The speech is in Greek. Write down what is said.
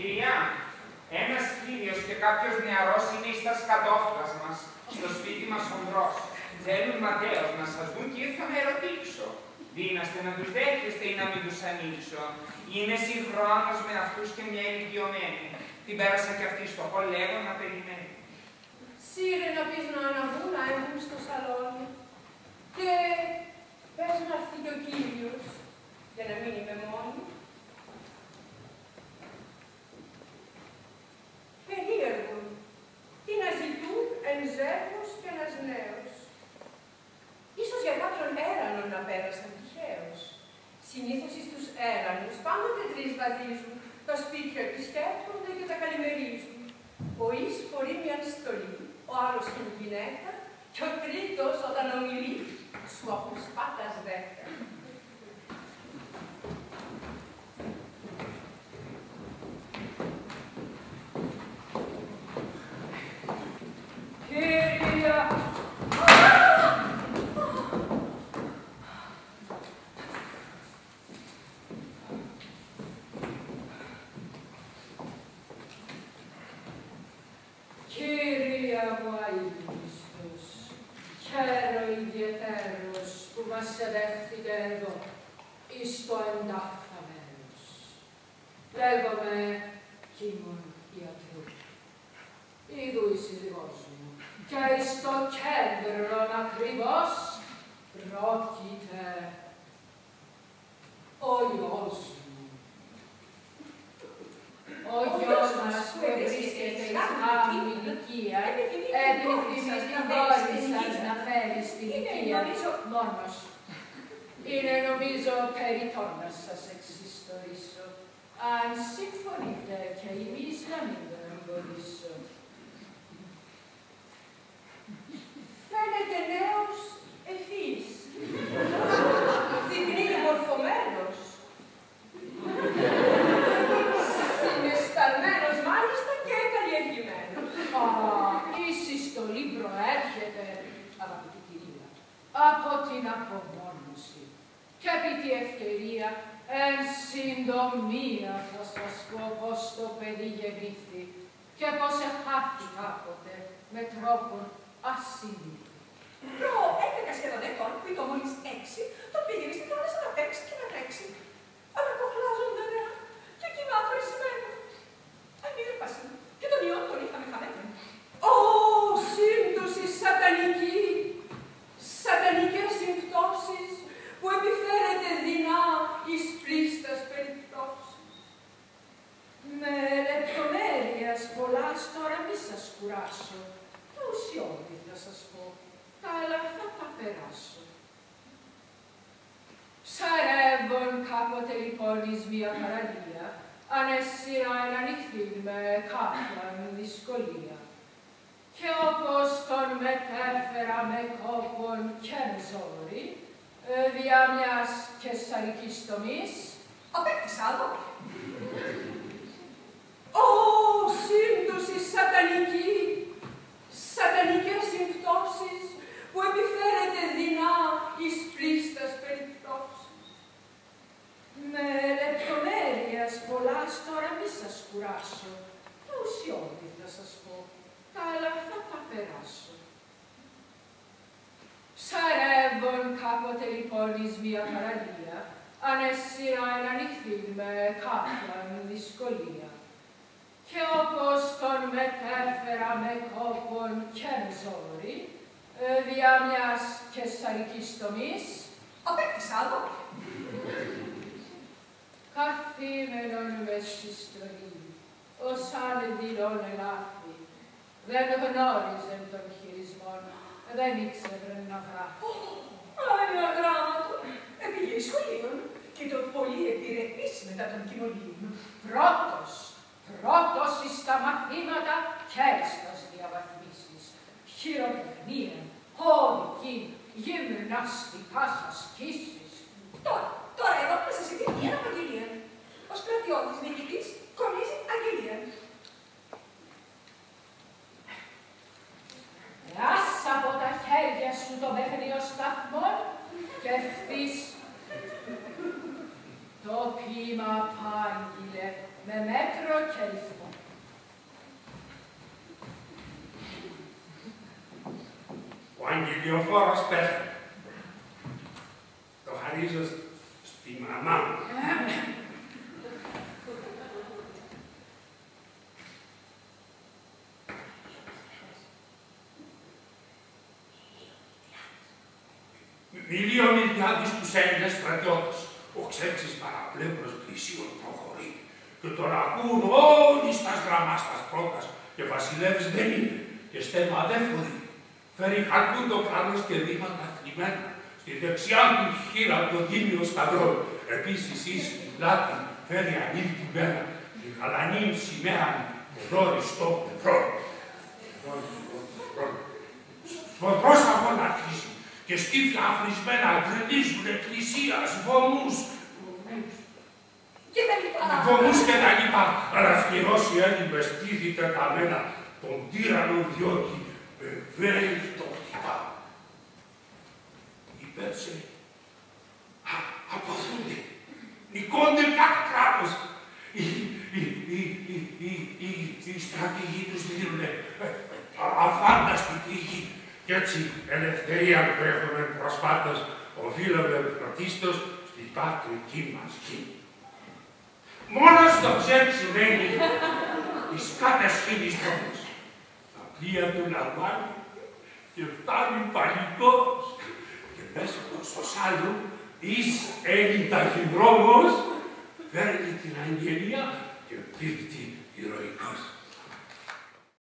Κυρία, ένας κύριος και κάποιος νεαρός είναι εις τα σκατόφτας μας, στο σπίτι μας χοντρός. Θέλουν Ματέος να σας δουν και ήρθα να ερωτήσω. Δύναστε να τους δέχεστε ή να μην τους ανοίξω. Είναι συγχρόνως με αυτούς και μια ηλικιωμένη. Την πέρασα κι αυτή στο κολέγο να περιμένει. Σύρε να πεις να αναβούν να έρθουν στο σαλόνι. Και πες να έρθει και ο κύριος, για να μην είμαι μόνη. Περίεργον, τι να ζητούν εν ζεύγος και ένας νέος. Ίσως για κάποιον έρανο να πέρασαν τυχαίως. Συνήθως στους έρανους πάντοτε τρεις βαδίζουν, τα σπίτια επισκέπτονται και τα καλημερίζουν. Ο εις φορεί μια στολή, ο άλλος την γυναίκα και ο τρίτος όταν ομιλεί σου αποσπά τα σβέρτα. Κύρια! Κύρια μου αείμνηστος, χαίρο ιδιαιτέρως που μας εδέχθητε εδώ, εις το εντάφθα μέρος. Λέγομαι Κίμων Ιατρού. Ιδού η σύζυγός μου, και εις το κέντρο ακριβώς πρόκειται ο γιος μου. Ο γιος μας που βρίσκεται εις γάμου ηλικία, επιθυμεί την κόρη σας να φέρει στην οικία μόνος. Είναι νομίζω περιττό να σας εξιστορήσω, αν συμφωνείτε και εμείς να μην τον εμποδίσω. Φαίνεται νέος ευφύης, δεικνύει μορφωμένος, συναισθαλμένος μάλιστα και καλλιεργημένος. Η συστολή προέρχεται, αγαπητή κυρία, από την απομόνωση και επί τη ευκαιρία εν συντομία θα σας πω πως το παιδί γεννήθη και πως εχάθη κάποτε με τρόπον ασύνδετο. Προ 11 σχεδόν ετών, που ήταν μόλις 6, το πήγαινε στη θάλασσα να παίξει και να τρέξει. Ανακοχλάζονταν νερά και κοινά φρεσμένο. Ανήρπασε και τον ιόν τον είχαμε χαμένο. Ω, σύμπτωση σατανική, σατανικές συμπτώσεις που επιφέρεται δεινά εις πλήστας περιπτώσεις. Με λεπτομέρειας πολλάς τώρα μη σας κουράσω. Τα ουσιώδη θα σας πω, τα άλλα θα τα περάσω. Ψαρεύων κάποτε λοιπόν εις μια παραλία, ανέσυρα ενανοιχθεί με κάποιαν δυσκολία. Και όπως τον μετέφερα με κόπον και με ζόρι, δια μιας κεσαρικής τομής, Απέκτησα άλλο. Ω, σύμπτωση σατανική, σατανικές συμπτώσεις που επιφέρεται δεινά εις πλήστας περιπτώσεις. Με λεπτομέρειας πολλάς τώρα μη σας κουράσω, τα ουσιώδη θα σας πω, τα άλλα θα τα περάσω. Ψαρεύων κάποτε λοιπόν εις μια παραλία, ανέσυρα ενανοιχθεί με κάποιαν δυσκολία. Και όπως τον μετέφερα με κόπον και με ζόρι, δια μιας κεσαρικής τομής, Απέκτησα άλλο. καθήμενον μες στη στολή, ως αν δηλών ελάφη, δεν γνώριζεν των χειρισμών, δεν ήξερεν να γράφει. Ένα γράμματο. Επήγε εις σχολείων και το πολύ επιρρεπής μετά των κοινωνίων. Πρώτος εις τα μαθήματα και εις τας διαβαθμίσεις, χειροτεχνία, όδικη, γυμναστικάς ασκήσεις. Τώρα εδώ να σας είπε μια απαγγελία. Ο στρατιώτης νικητής κομίζει αγγελία. Άσα από τα χέρια σου το παιχνίο σταθμό και ευθύς το ποίημα απάγγειλε με μέτρο και ρυθμό. Ο αγγελιοφόρος πέθανε. Το χαρίζω στη μαμά μου. Μιλιάδης τους Έλληνες στρατιώτες. Ο Ξέρξης παραπλέμπρος πλησίων προχωρεί. Και τον ακούν όλοι στα γραμμάστας πρώτας. Και βασιλεύς δεν είναι. Και στέμα δεν φορεί. Φέρει χακούντο καλός και βήματα θλιμμένα. Στη δεξιά του χείρα το τίμιο σταυρό. Επίσης εις την πλάτη φέρει ανήλτη μέρα. Τη γαλανή σημαία δόριστο πετρό. Σφοδρός αγών αρχίζει. Και στίφλα αφρισμένα γκρεμίζουν εκκλησίας, βωμούς. Και τα λοιπά. Βωμούς και τα λοιπά. Αλλά σκληρός οι Έλληνες στήθη τεταμένα τον τύρανο διότι βέρει το χτυπά. Οι Πέρσες αποθούνται. Νικώνται κάθε κράτος. Οι στρατηγοί τους δίνουνε αφάνταστη πληγή. Κι έτσι, ελευθερία που έχουμε προσφάτως, οφείλουμε πρωτίστως στην πατρική μας γη. Μόνο στο Ξέρξη μένει της κατασχήνης δρόμος. Τα πλοία του λαμβάνει και φτάνει παλικός και μέσα στο σάλου εις Έλλην ταχυδρόμος φέρνει την αγγελία και πίπτει ηρωικός.